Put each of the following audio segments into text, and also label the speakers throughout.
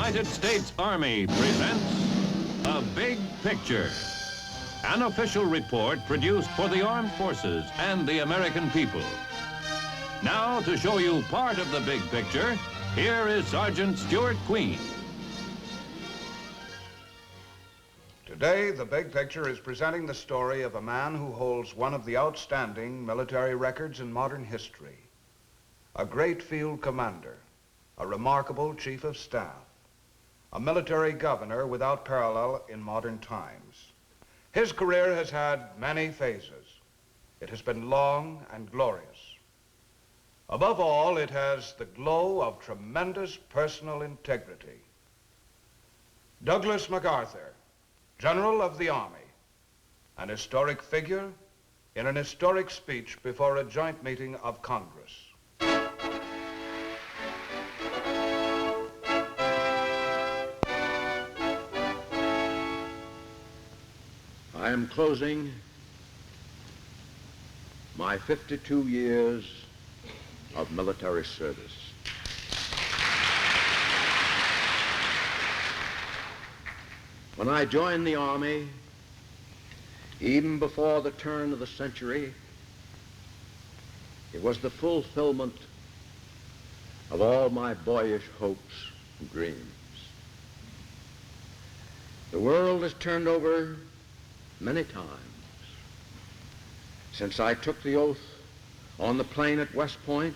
Speaker 1: United States Army presents A Big Picture, an official report produced for the armed forces and the American people. Now, to show you part of the big picture, here is Sergeant Stuart Queen.
Speaker 2: Today, The Big Picture is presenting the story of a man who holds one of the outstanding military records in modern history. A great field commander, a remarkable chief of staff, a military governor without parallel in modern times. His career has had many phases. It has been long and glorious. Above all, it has the glow of tremendous personal integrity. Douglas MacArthur, General of the Army, an historic figure in an historic speech before a joint meeting of Congress.
Speaker 3: I am closing my 52 years of military service. When I joined the Army, even before the turn of the century, it was the fulfillment of all my boyish hopes and dreams. The world has turned over many times since I took the oath on the plain at West Point.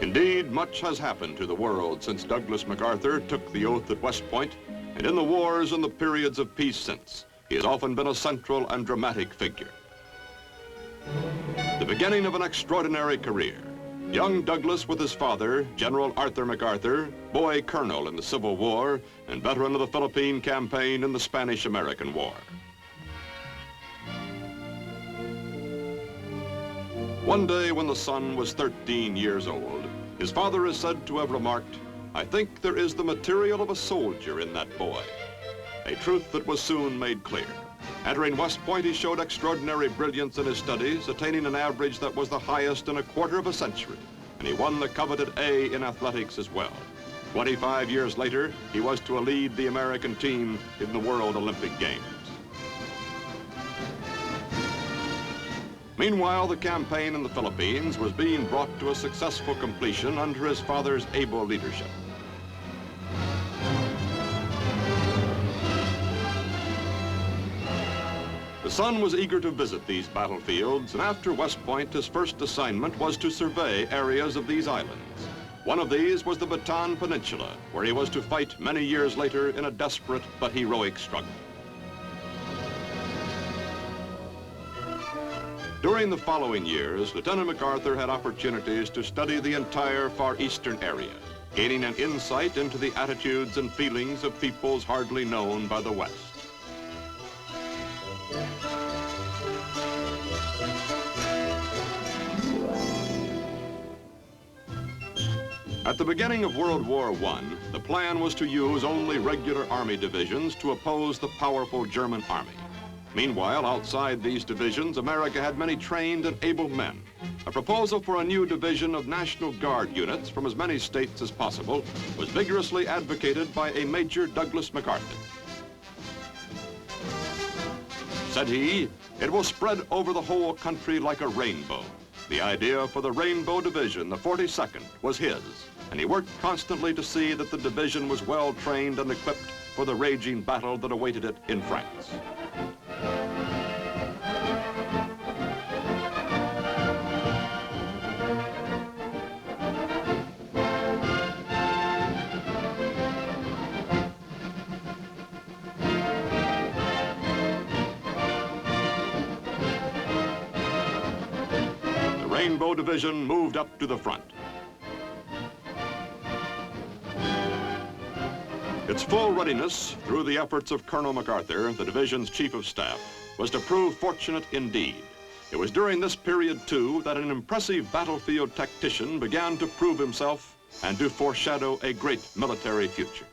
Speaker 4: Indeed, much has happened to the world since Douglas MacArthur took the oath at West Point, and in the wars and the periods of peace since, he has often been a central and dramatic figure. The beginning of an extraordinary career. Young Douglas with his father, General Arthur MacArthur, boy colonel in the Civil War, and veteran of the Philippine campaign in the Spanish-American War. One day when the son was 13 years old, his father is said to have remarked, "I think there is the material of a soldier in that boy." A truth that was soon made clear. Entering West Point, he showed extraordinary brilliance in his studies, attaining an average that was the highest in a quarter of a century, and he won the coveted A in athletics as well. 25 years later, he was to lead the American team in the World Olympic Games. Meanwhile, the campaign in the Philippines was being brought to a successful completion under his father's able leadership. The son was eager to visit these battlefields, and after West Point, his first assignment was to survey areas of these islands. One of these was the Bataan Peninsula, where he was to fight many years later in a desperate but heroic struggle. During the following years, Lieutenant MacArthur had opportunities to study the entire Far Eastern area, gaining an insight into the attitudes and feelings of peoples hardly known by the West. At the beginning of World War I, the plan was to use only regular Army divisions to oppose the powerful German Army. Meanwhile, outside these divisions, America had many trained and able men. A proposal for a new division of National Guard units from as many states as possible was vigorously advocated by a Major Douglas MacArthur. Said he, "It will spread over the whole country like a rainbow." The idea for the Rainbow Division, the 42nd, was his, and he worked constantly to see that the division was well trained and equipped for the raging battle that awaited it in France. The Rainbow Division moved up to the front. Its full readiness, through the efforts of Colonel MacArthur, the division's chief of staff, was to prove fortunate indeed. It was during this period, too, that an impressive battlefield tactician began to prove himself and to foreshadow a great military future.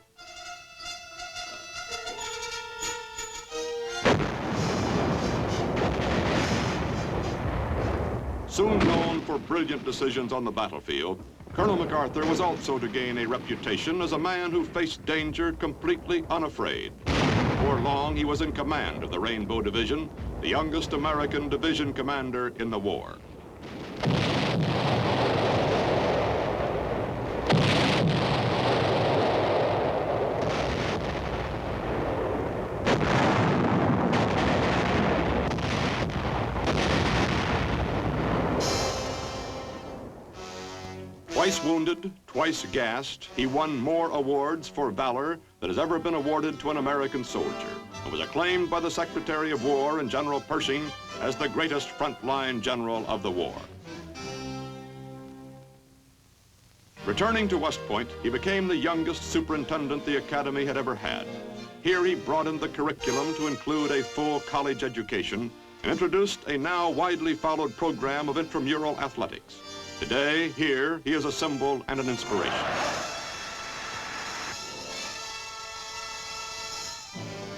Speaker 4: Soon known for brilliant decisions on the battlefield, Colonel MacArthur was also to gain a reputation as a man who faced danger completely unafraid. Before long, he was in command of the Rainbow Division, the youngest American division commander in the war. Twice wounded, twice gassed, he won more awards for valor than has ever been awarded to an American soldier, and was acclaimed by the Secretary of War and General Pershing as the greatest frontline general of the war. Returning to West Point, he became the youngest superintendent the Academy had ever had. Here he broadened the curriculum to include a full college education and introduced a now widely followed program of intramural athletics. Today, here, he is a symbol and an inspiration.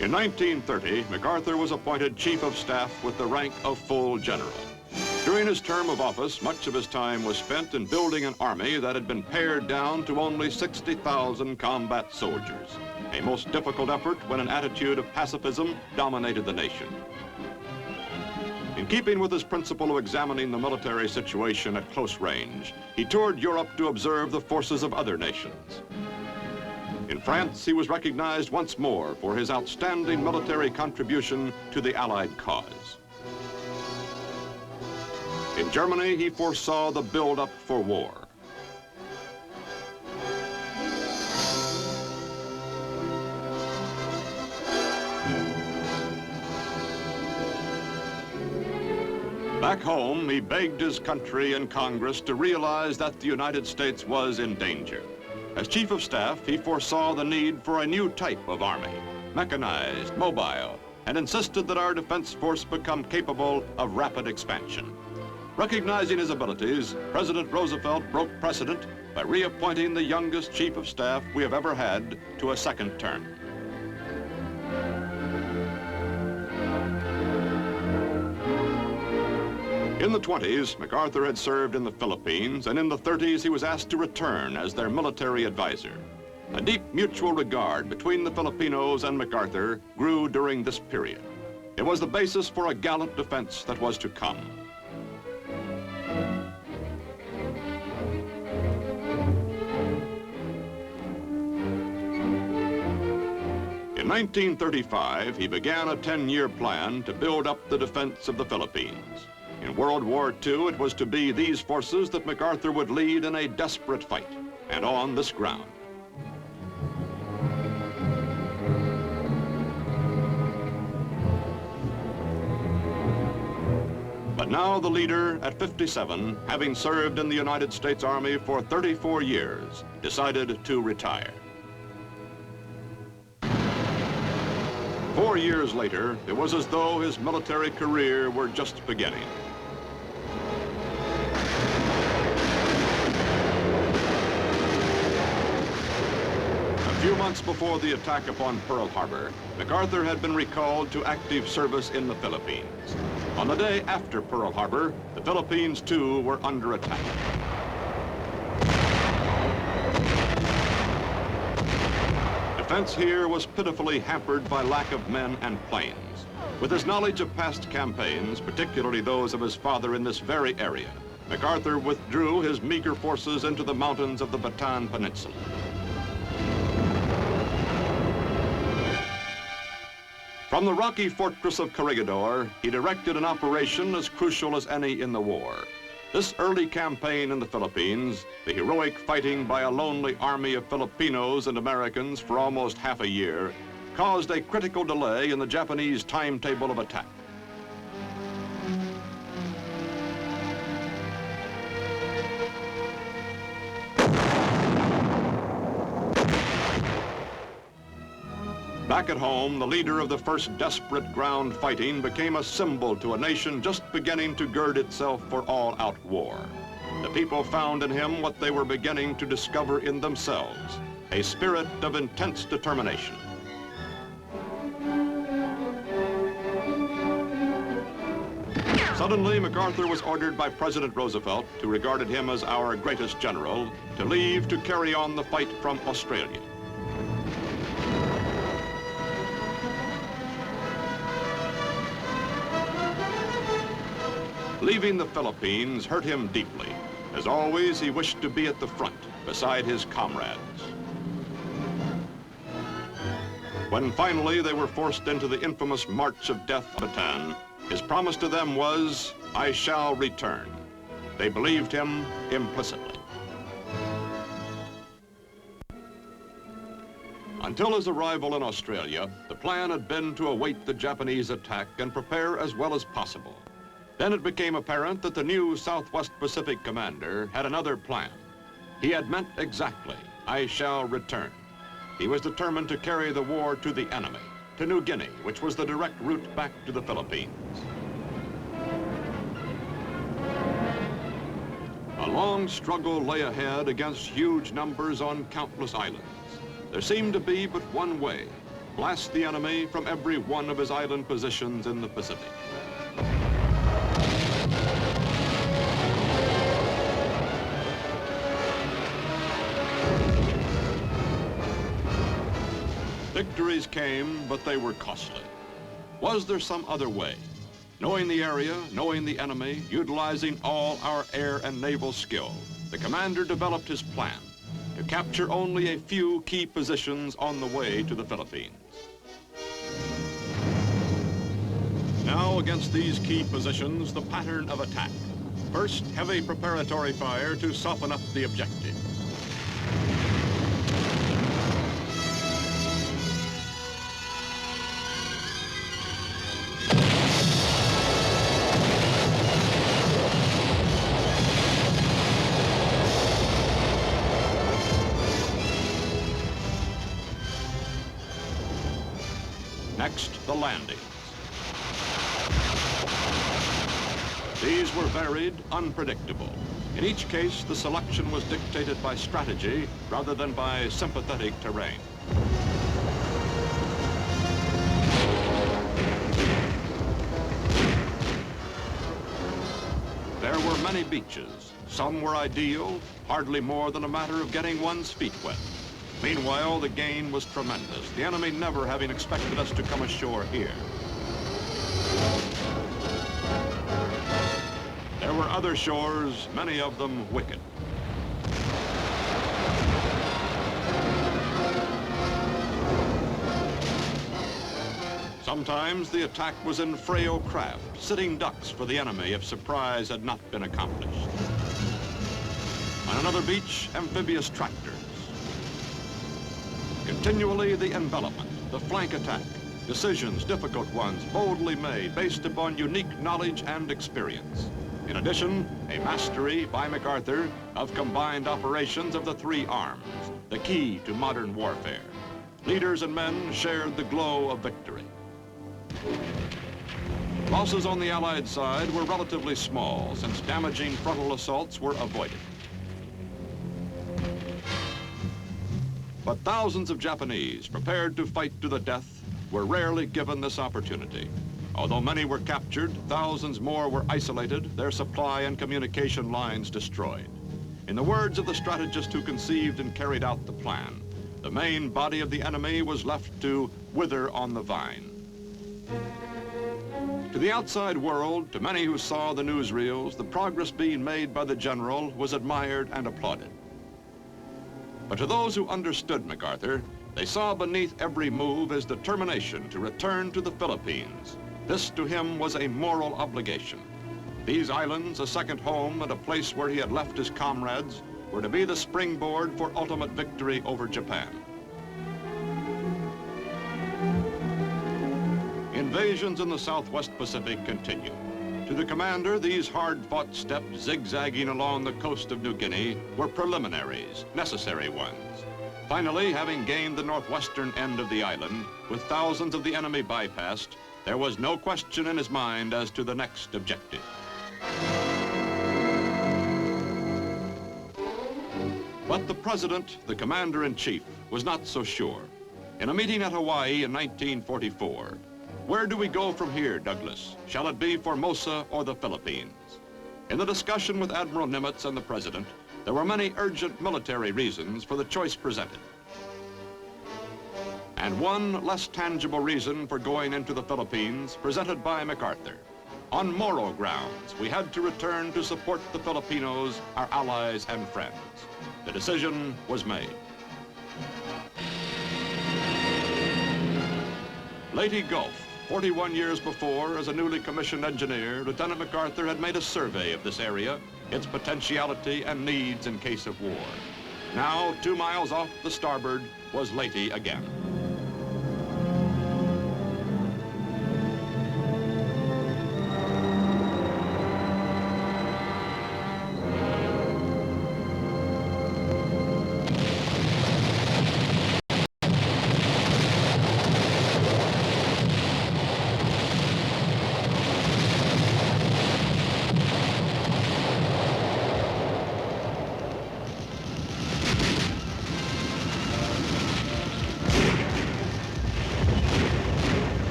Speaker 4: In 1930, MacArthur was appointed Chief of Staff with the rank of full general. During his term of office, much of his time was spent in building an army that had been pared down to only 60,000 combat soldiers, a most difficult effort when an attitude of pacifism dominated the nation. In keeping with his principle of examining the military situation at close range, he toured Europe to observe the forces of other nations. In France, he was recognized once more for his outstanding military contribution to the Allied cause. In Germany, he foresaw the build-up for war. Back home, he begged his country and Congress to realize that the United States was in danger. As Chief of Staff, he foresaw the need for a new type of army, mechanized, mobile, and insisted that our defense force become capable of rapid expansion. Recognizing his abilities, President Roosevelt broke precedent by reappointing the youngest Chief of Staff we have ever had to a second term. In the 20s, MacArthur had served in the Philippines, and in the 30s he was asked to return as their military advisor. A deep mutual regard between the Filipinos and MacArthur grew during this period. It was the basis for a gallant defense that was to come. In 1935, he began a 10-year plan to build up the defense of the Philippines. In World War II, it was to be these forces that MacArthur would lead in a desperate fight, and on this ground. But now the leader, at 57, having served in the United States Army for 34 years, decided to retire. 4 years later, it was as though his military career were just beginning. A few months before the attack upon Pearl Harbor, MacArthur had been recalled to active service in the Philippines. On the day after Pearl Harbor, the Philippines, too, were under attack. Defense here was pitifully hampered by lack of men and planes. With his knowledge of past campaigns, particularly those of his father in this very area, MacArthur withdrew his meager forces into the mountains of the Bataan Peninsula. From the rocky fortress of Corregidor, he directed an operation as crucial as any in the war. This early campaign in the Philippines, the heroic fighting by a lonely army of Filipinos and Americans for almost half a year, caused a critical delay in the Japanese timetable of attack. Back at home, the leader of the first desperate ground fighting became a symbol to a nation just beginning to gird itself for all-out war. The people found in him what they were beginning to discover in themselves, a spirit of intense determination. Suddenly, MacArthur was ordered by President Roosevelt, who regarded him as our greatest general, to leave to carry on the fight from Australia. Leaving the Philippines hurt him deeply. As always, he wished to be at the front, beside his comrades. When finally they were forced into the infamous March of Death at Bataan, his promise to them was, "I shall return." They believed him implicitly. Until his arrival in Australia, the plan had been to await the Japanese attack and prepare as well as possible. Then it became apparent that the new Southwest Pacific commander had another plan. He had meant exactly, "I shall return." He was determined to carry the war to the enemy, to New Guinea, which was the direct route back to the Philippines. A long struggle lay ahead against huge numbers on countless islands. There seemed to be but one way: blast the enemy from every one of his island positions in the Pacific. Victories came, but they were costly. Was there some other way? Knowing the area, knowing the enemy, utilizing all our air and naval skill, the commander developed his plan to capture only a few key positions on the way to the Philippines. Now, against these key positions, the pattern of attack. First, heavy preparatory fire to soften up the objective. Next, the landings. These were varied, unpredictable. In each case, the selection was dictated by strategy rather than by sympathetic terrain. There were many beaches. Some were ideal, hardly more than a matter of getting one's feet wet. Meanwhile, the gain was tremendous, the enemy never having expected us to come ashore here. There were other shores, many of them wicked. Sometimes the attack was in frail craft, sitting ducks for the enemy if surprise had not been accomplished. On another beach, amphibious tractors. Continually the envelopment, the flank attack, decisions, difficult ones, boldly made based upon unique knowledge and experience. In addition, a mastery by MacArthur of combined operations of the three arms, the key to modern warfare. Leaders and men shared the glow of victory. Losses on the Allied side were relatively small since damaging frontal assaults were avoided. But thousands of Japanese, prepared to fight to the death, were rarely given this opportunity. Although many were captured, thousands more were isolated, their supply and communication lines destroyed. In the words of the strategist who conceived and carried out the plan, the main body of the enemy was left to wither on the vine. To the outside world, to many who saw the newsreels, the progress being made by the general was admired and applauded. But to those who understood MacArthur, they saw beneath every move his determination to return to the Philippines. This to him was a moral obligation. These islands, a second home and a place where he had left his comrades, were to be the springboard for ultimate victory over Japan. Invasions in the Southwest Pacific continued. To the commander, these hard-fought steps zigzagging along the coast of New Guinea were preliminaries, necessary ones. Finally, having gained the northwestern end of the island, with thousands of the enemy bypassed, there was no question in his mind as to the next objective. But the president, the commander-in-chief, was not so sure. In a meeting at Hawaii in 1944, Where do we go from here, Douglas? Shall it be Formosa or the Philippines? In the discussion with Admiral Nimitz and the President, there were many urgent military reasons for the choice presented. And one less tangible reason for going into the Philippines presented by MacArthur. On moral grounds, we had to return to support the Filipinos, our allies and friends. The decision was made. Leyte Gulf, 41 years before, as a newly commissioned engineer, Lieutenant MacArthur had made a survey of this area, its potentiality and needs in case of war. Now, 2 miles off the starboard, was Leyte again.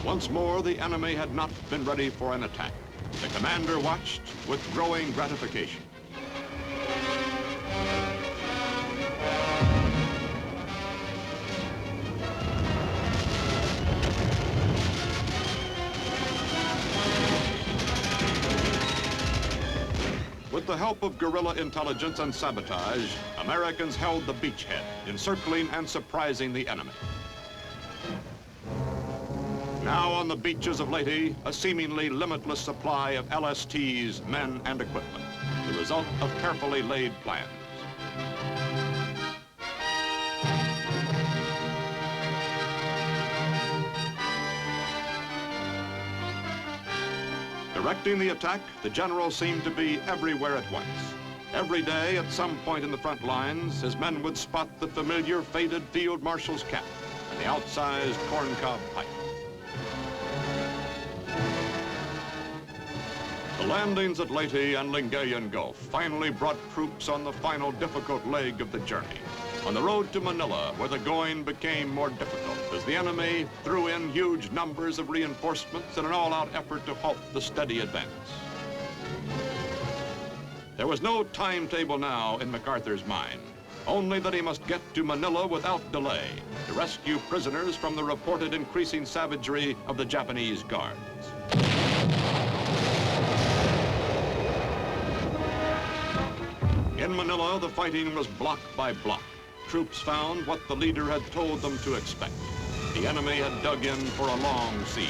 Speaker 4: Once more, the enemy had not been ready for an attack. The commander watched with growing gratification. With the help of guerrilla intelligence and sabotage, Americans held the beachhead, encircling and surprising the enemy. Now on the beaches of Leyte, a seemingly limitless supply of LSTs, men, and equipment, the result of carefully laid plans. Directing the attack, the general seemed to be everywhere at once. Every day, at some point in the front lines, his men would spot the familiar faded field marshal's cap and the outsized corncob pipe. The landings at Leyte and Lingayen Gulf finally brought troops on the final difficult leg of the journey, on the road to Manila, where the going became more difficult as the enemy threw in huge numbers of reinforcements in an all-out effort to halt the steady advance. There was no timetable now in MacArthur's mind, only that he must get to Manila without delay to rescue prisoners from the reported increasing savagery of the Japanese guards. In Manila, the fighting was block by block. Troops found what the leader had told them to expect. The enemy had dug in for a long siege.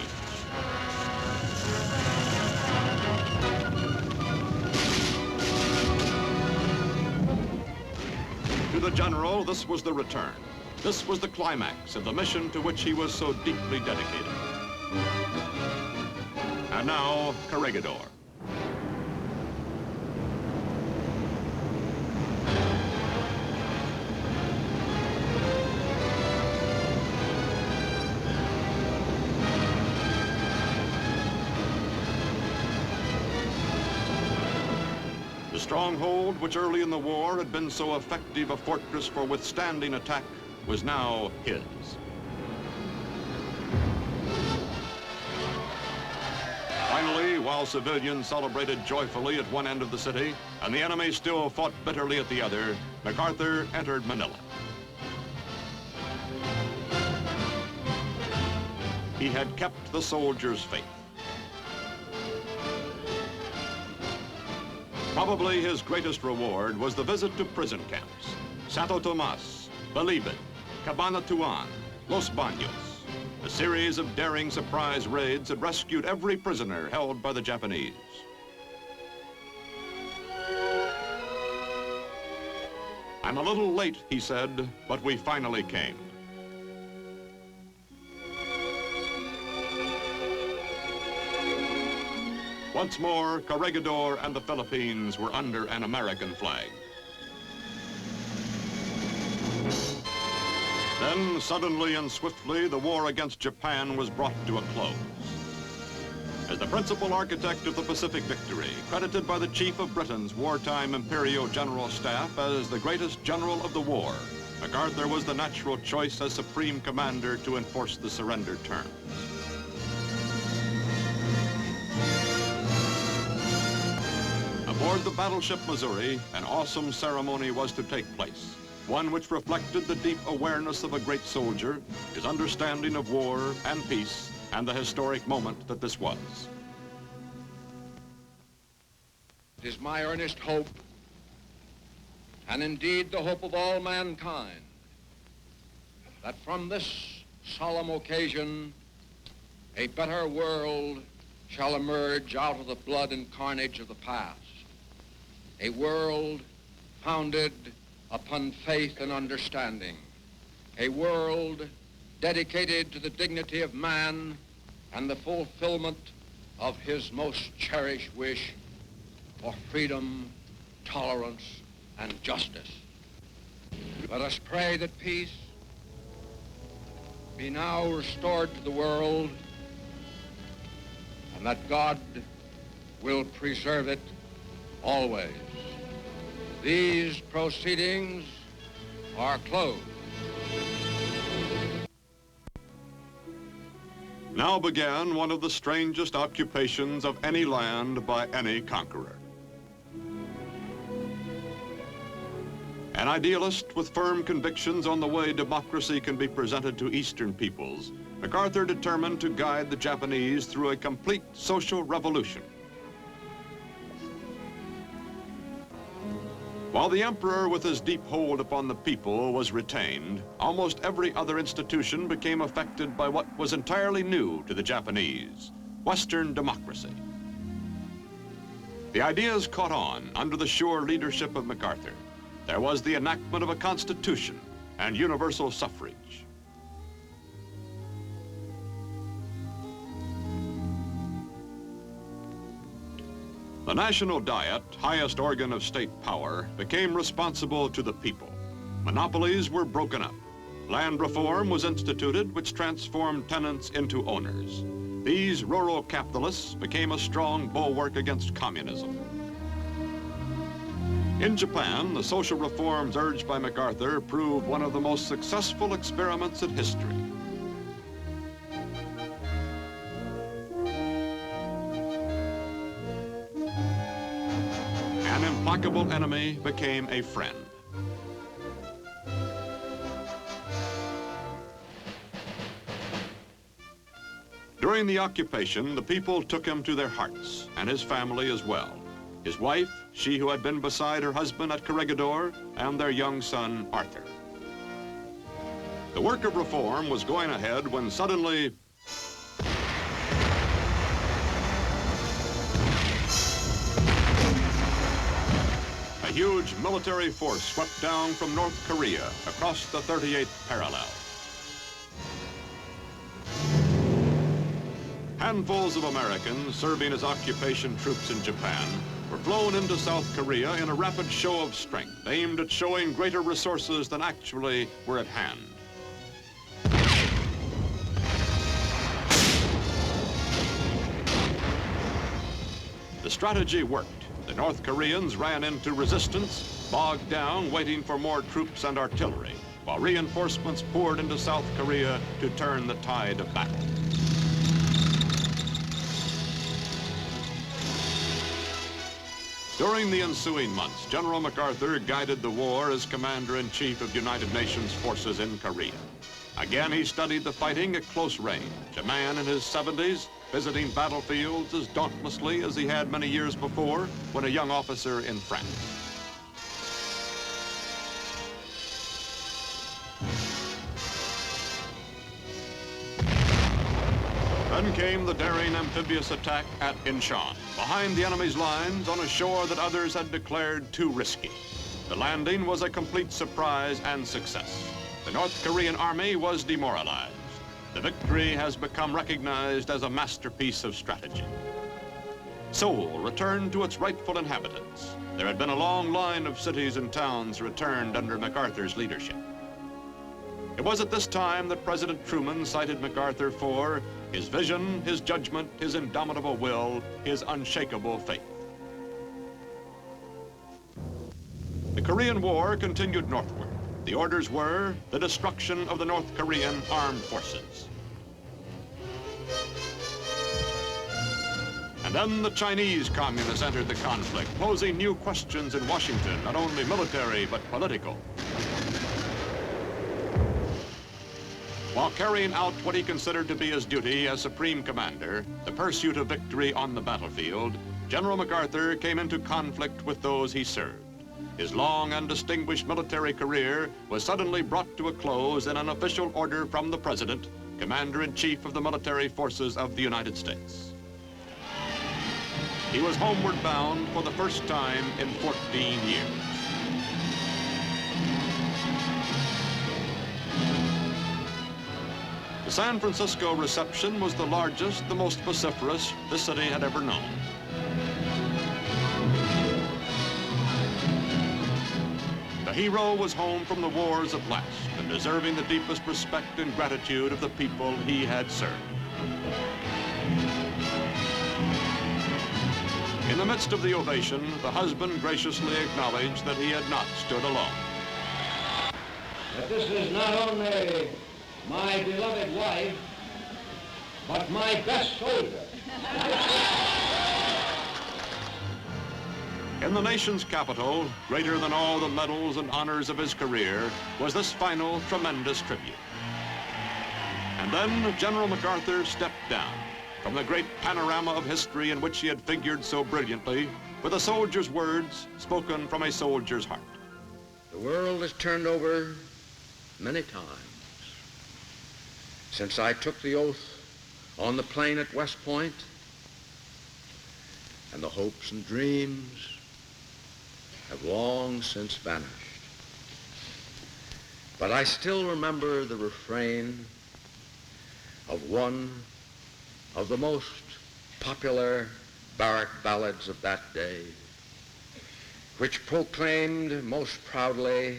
Speaker 4: To the general, this was the return. This was the climax of the mission to which he was so deeply dedicated. And now, Corregidor. The stronghold, which early in the war had been so effective a fortress for withstanding attack, was now his. Finally, while civilians celebrated joyfully at one end of the city, and the enemy still fought bitterly at the other, MacArthur entered Manila. He had kept the soldiers' faith. Probably his greatest reward was the visit to prison camps. Santo Tomas, Bilibid, Cabanatuan, Los Baños. A series of daring surprise raids had rescued every prisoner held by the Japanese. I'm a little late, he said, but we finally came. Once more, Corregidor and the Philippines were under an American flag. Then, suddenly and swiftly, the war against Japan was brought to a close. As the principal architect of the Pacific victory, credited by the chief of Britain's wartime Imperial General Staff as the greatest general of the war, MacArthur was the natural choice as supreme commander to enforce the surrender terms. Aboard the battleship Missouri, an awesome ceremony was to take place, one which reflected the deep awareness of a great soldier, his understanding of war and peace, and the historic moment that this was.
Speaker 3: It is my earnest hope, and indeed the hope of all mankind, that from this solemn occasion, a better world shall emerge out of the blood and carnage of the past. A world founded upon faith and understanding. A world dedicated to the dignity of man and the fulfillment of his most cherished wish for freedom, tolerance, and justice. Let us pray that peace be now restored to the world and that God will preserve it always. These proceedings are closed.
Speaker 4: Now began one of the strangest occupations of any land by any conqueror. An idealist with firm convictions on the way democracy can be presented to Eastern peoples, MacArthur determined to guide the Japanese through a complete social revolution. While the emperor with his deep hold upon the people was retained, almost every other institution became affected by what was entirely new to the Japanese, Western democracy. The ideas caught on under the sure leadership of MacArthur. There was the enactment of a constitution and universal suffrage. The National Diet, highest organ of state power, became responsible to the people. Monopolies were broken up. Land reform was instituted, which transformed tenants into owners. These rural capitalists became a strong bulwark against communism. In Japan, the social reforms urged by MacArthur proved one of the most successful experiments in history. An implacable enemy became a friend. During the occupation, the people took him to their hearts, and his family as well. His wife, she who had been beside her husband at Corregidor, and their young son, Arthur. The work of reform was going ahead when suddenly a huge military force swept down from North Korea across the 38th parallel. Handfuls of Americans serving as occupation troops in Japan were flown into South Korea in a rapid show of strength aimed at showing greater resources than actually were at hand. The strategy worked. The North Koreans ran into resistance, bogged down, waiting for more troops and artillery, while reinforcements poured into South Korea to turn the tide of battle. During the ensuing months, General MacArthur guided the war as Commander-in-Chief of United Nations forces in Korea. Again, he studied the fighting at close range, a man in his 70s, visiting battlefields as dauntlessly as he had many years before when a young officer in France. Then came the daring amphibious attack at Incheon, behind the enemy's lines on a shore that others had declared too risky. The landing was a complete surprise and success. The North Korean army was demoralized. The victory has become recognized as a masterpiece of strategy. Seoul returned to its rightful inhabitants. There had been a long line of cities and towns returned under MacArthur's leadership. It was at this time that President Truman cited MacArthur for his vision, his judgment, his indomitable will, his unshakable faith. The Korean War continued northward. The orders were the destruction of the North Korean armed forces. And then the Chinese communists entered the conflict, posing new questions in Washington, not only military, but political. While carrying out what he considered to be his duty as Supreme Commander, the pursuit of victory on the battlefield, General MacArthur came into conflict with those he served. His long and distinguished military career was suddenly brought to a close in an official order from the President, Commander-in-Chief of the Military Forces of the United States. He was homeward bound for the first time in 14 years. The San Francisco reception was the largest, the most vociferous the city had ever known. The hero was home from the wars at last and deserving the deepest respect and gratitude of the people he had served. In the midst of the ovation, the husband graciously acknowledged that he had not stood alone.
Speaker 3: That this is not only my beloved wife, but my best soldier.
Speaker 4: In the nation's capital, greater than all the medals and honors of his career, was this final tremendous tribute. And then General MacArthur stepped down from the great panorama of history in which he had figured so brilliantly, with a soldier's words spoken from a soldier's heart.
Speaker 3: The world has turned over many times since I took the oath on the plain at West Point, and the hopes and dreams have long since vanished. But I still remember the refrain of one of the most popular barrack ballads of that day, which proclaimed most proudly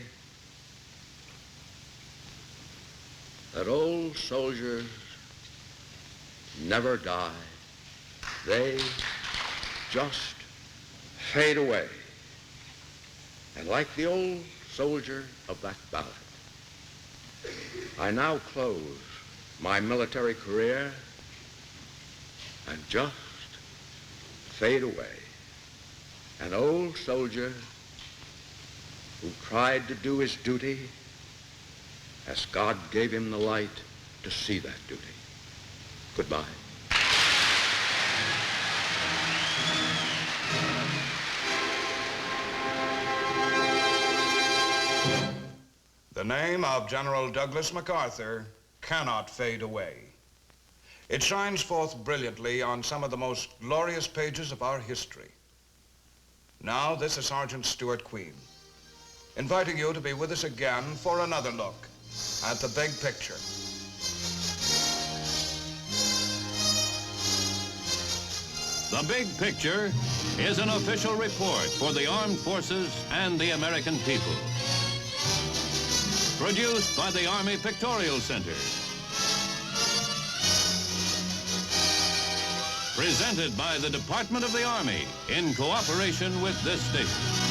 Speaker 3: that old soldiers never die. They just fade away. And like the old soldier of that ballad, I now close my military career and just fade away. An old soldier who tried to do his duty as God gave him the light to see that duty. Goodbye.
Speaker 2: The name of General Douglas MacArthur cannot fade away. It shines forth brilliantly on some of the most glorious pages of our history. Now, this is Sergeant Stuart Queen, inviting you to be with us again for another look at the big picture.
Speaker 1: The Big Picture is an official report for the armed forces and the American people. Produced by the Army Pictorial Center. Presented by the Department of the Army in cooperation with this station.